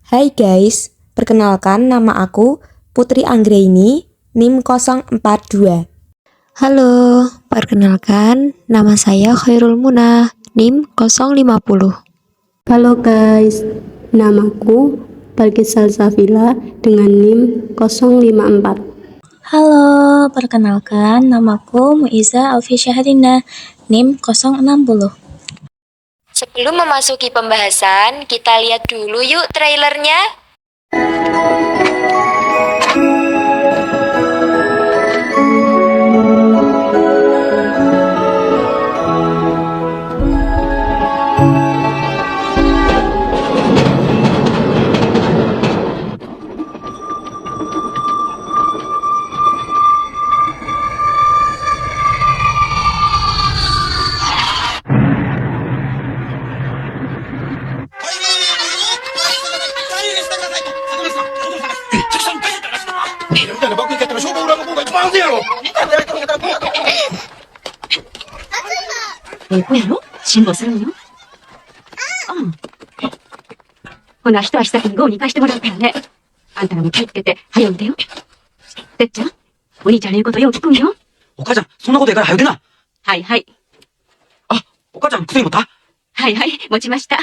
Hai guys, perkenalkan nama aku Putri Anggraini, NIM 042. Halo, perkenalkan nama saya Khairul Munah, NIM 050. Halo guys, namaku Balkis Salsafila dengan NIM 054. Halo, perkenalkan namaku Muiza Alfi Syahrina, NIM 060. Sebelum memasuki pembahasan, kita lihat dulu yuk trailernya.ほな、一足先にゴーに行かしてもらうからね。あんたらも気をつけて、早う出よ。てっちゃん、お兄ちゃんの言うことよう聞くんよ。お母ちゃん、そんなことやから早く出な。はいはい。あ、お母ちゃん薬持った？はいはい、持ちました。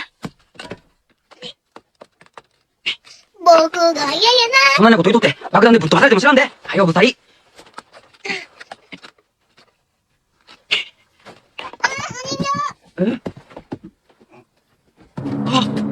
僕が嫌やな。そんなこと言うとって、爆弾でぶっ飛ばされても知らんで。早う二人。え？あ。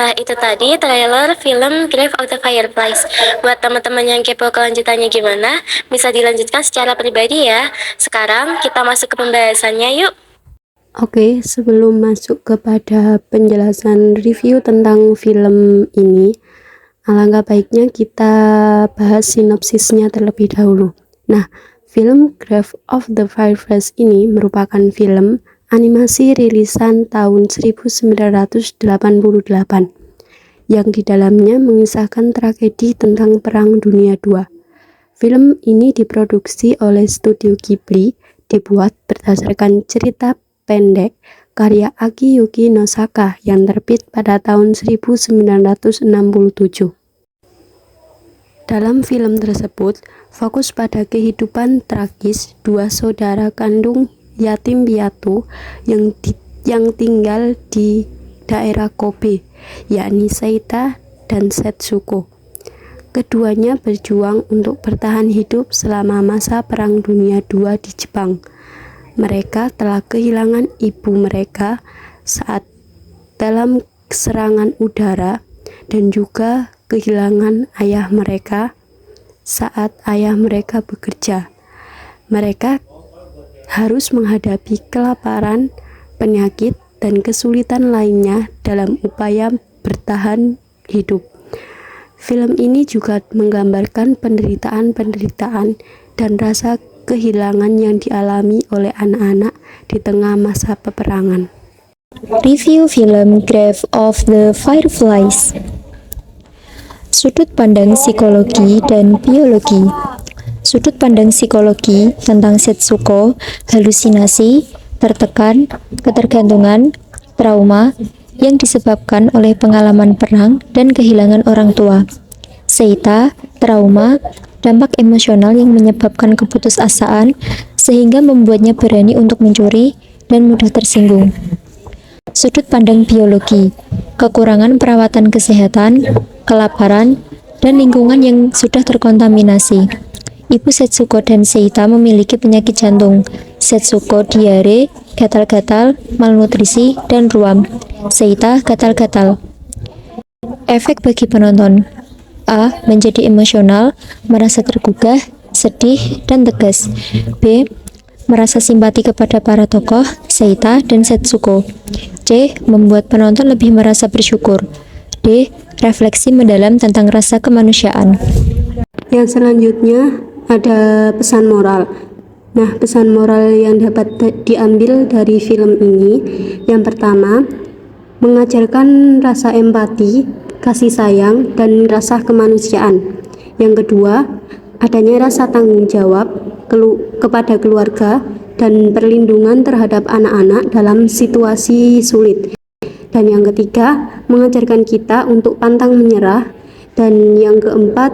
Nah, itu tadi trailer film Grave of the Fireflies. Buat teman-teman yang kepo kelanjutannya gimana, bisa dilanjutkan secara pribadi ya. Sekarang kita masuk ke pembahasannya yuk. Oke, sebelum masuk kepada penjelasan review tentang film ini, alangkah baiknya kita bahas sinopsisnya terlebih dahulu. Nah, film Grave of the Fireflies ini merupakan film animasi rilisan tahun 1988 yang di dalamnya mengisahkan tragedi tentang Perang Dunia II. Film ini diproduksi oleh Studio Ghibli, dibuat berdasarkan cerita pendek karya Akiyuki Nosaka yang terbit pada tahun 1967. Dalam film tersebut, fokus pada kehidupan tragis dua saudara kandung yatim piatu yang tinggal di daerah Kobe, yakni Seita dan Setsuko. Keduanya berjuang untuk bertahan hidup selama masa Perang Dunia II di Jepang. Mereka telah kehilangan ibu mereka saat dalam serangan udara dan juga kehilangan ayah mereka saat ayah mereka bekerja. Mereka harus menghadapi kelaparan, penyakit, dan kesulitan lainnya dalam upaya bertahan hidup. Film ini juga menggambarkan penderitaan dan rasa kehilangan yang dialami oleh anak-anak di tengah masa peperangan. Review film Grave of the Fireflies. Sudut pandang psikologi dan biologi. Sudut pandang psikologi tentang Setsuko, halusinasi, tertekan, ketergantungan, trauma yang disebabkan oleh pengalaman perang dan kehilangan orang tua. Seita, trauma, dampak emosional yang menyebabkan keputusasaan sehingga membuatnya berani untuk mencuri dan mudah tersinggung. Sudut pandang biologi, kekurangan perawatan kesehatan, kelaparan, dan lingkungan yang sudah terkontaminasi. Ibu Setsuko dan Seita memiliki penyakit jantung Setsuko diare, gatal-gatal, malnutrisi, dan ruam. Seita gatal-gatal. Efek bagi penonton: A. Menjadi emosional, merasa tergugah, sedih, dan tegas. B. Merasa simpati kepada para tokoh, Seita dan Setsuko. C. Membuat penonton lebih merasa bersyukur. D. Refleksi mendalam tentang rasa kemanusiaan. Yang selanjutnya ada pesan moral. Nah, pesan moral yang dapat diambil dari film ini, yang pertama, mengajarkan rasa empati, kasih sayang, dan rasa kemanusiaan. Yang kedua, adanya rasa tanggung jawab kepada keluarga dan perlindungan terhadap anak-anak dalam situasi sulit. Dan yang ketiga, mengajarkan kita untuk pantang menyerah. Dan yang keempat,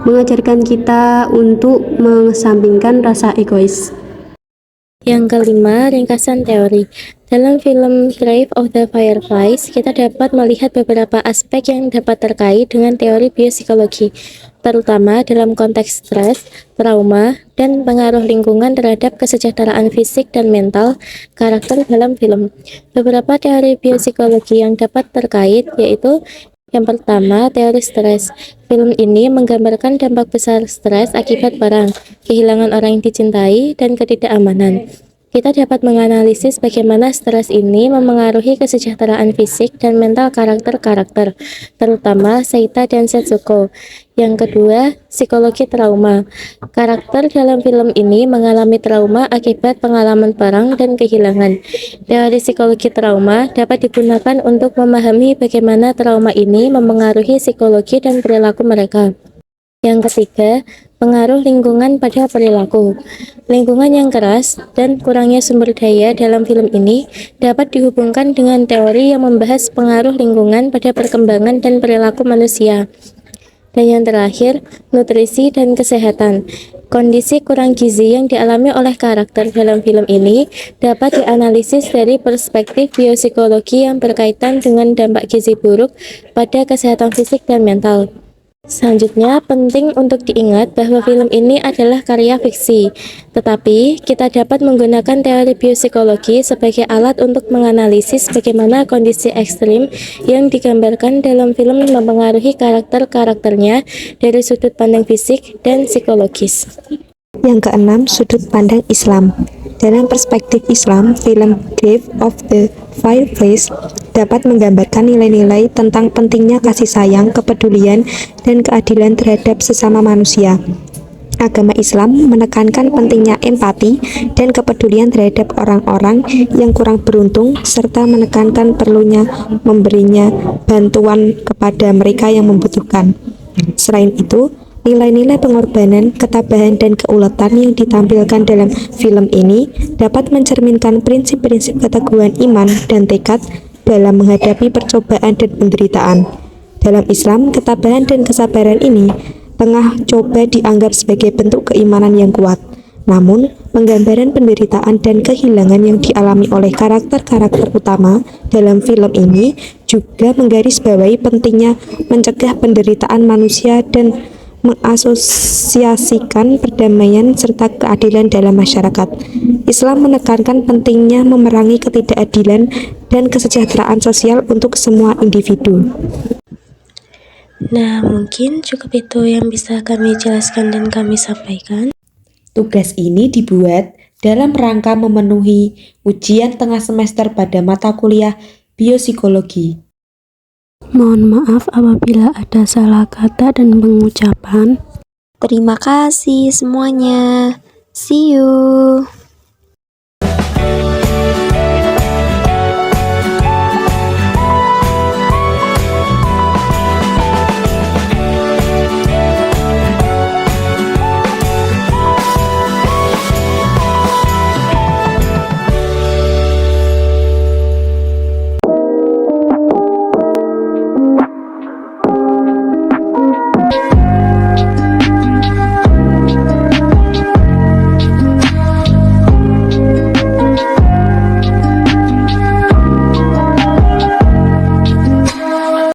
mengajarkan kita untuk mengesampingkan rasa egois. Yang kelima, ringkasan teori. Dalam film Grave of the Fireflies, kita dapat melihat beberapa aspek yang dapat terkait dengan teori biopsikologi, terutama dalam konteks stres, trauma, dan pengaruh lingkungan terhadap kesejahteraan fisik dan mental karakter dalam film. Beberapa teori biopsikologi yang dapat terkait yaitu: yang pertama, teori stres. Film ini menggambarkan dampak besar stres akibat perang, kehilangan orang yang dicintai, dan ketidakamanan. Kita dapat menganalisis bagaimana stres ini memengaruhi kesejahteraan fisik dan mental karakter-karakter, terutama Seita dan Setsuko. Yang kedua, psikologi trauma. Karakter dalam film ini mengalami trauma akibat pengalaman perang dan kehilangan. Teori psikologi trauma dapat digunakan untuk memahami bagaimana trauma ini memengaruhi psikologi dan perilaku mereka. Yang ketiga, pengaruh lingkungan pada perilaku. Lingkungan yang keras dan kurangnya sumber daya dalam film ini dapat dihubungkan dengan teori yang membahas pengaruh lingkungan pada perkembangan dan perilaku manusia. Dan yang terakhir, nutrisi dan kesehatan. Kondisi kurang gizi yang dialami oleh karakter dalam film ini dapat dianalisis dari perspektif biopsikologi yang berkaitan dengan dampak gizi buruk pada kesehatan fisik dan mental. Selanjutnya, penting untuk diingat bahwa film ini adalah karya fiksi, tetapi kita dapat menggunakan teori biopsikologi sebagai alat untuk menganalisis bagaimana kondisi ekstrim yang digambarkan dalam film mempengaruhi karakter-karakternya dari sudut pandang fisik dan psikologis. Yang keenam, sudut pandang Islam. Dalam perspektif Islam, film Grave of the Fireflies dapat menggambarkan nilai-nilai tentang pentingnya kasih sayang, kepedulian, dan keadilan terhadap sesama manusia. Agama Islam menekankan pentingnya empati dan kepedulian terhadap orang-orang yang kurang beruntung, serta menekankan perlunya memberinya bantuan kepada mereka yang membutuhkan. Selain itu, nilai-nilai pengorbanan, ketabahan, dan keuletan yang ditampilkan dalam film ini dapat mencerminkan prinsip-prinsip keteguhan iman dan tekad dalam menghadapi percobaan dan penderitaan. Dalam Islam, ketabahan dan kesabaran ini tengah coba dianggap sebagai bentuk keimanan yang kuat. Namun, penggambaran penderitaan dan kehilangan yang dialami oleh karakter-karakter utama dalam film ini juga menggarisbawahi pentingnya mencegah penderitaan manusia dan mengasosiasikan perdamaian serta keadilan dalam masyarakat. Islam menekankan pentingnya memerangi ketidakadilan dan kesejahteraan sosial untuk semua individu. Nah, mungkin cukup itu yang bisa kami jelaskan dan kami sampaikan. Tugas ini dibuat dalam rangka memenuhi ujian tengah semester pada mata kuliah biopsikologi. Mohon maaf apabila ada salah kata dan pengucapan. Terima kasih semuanya. See you.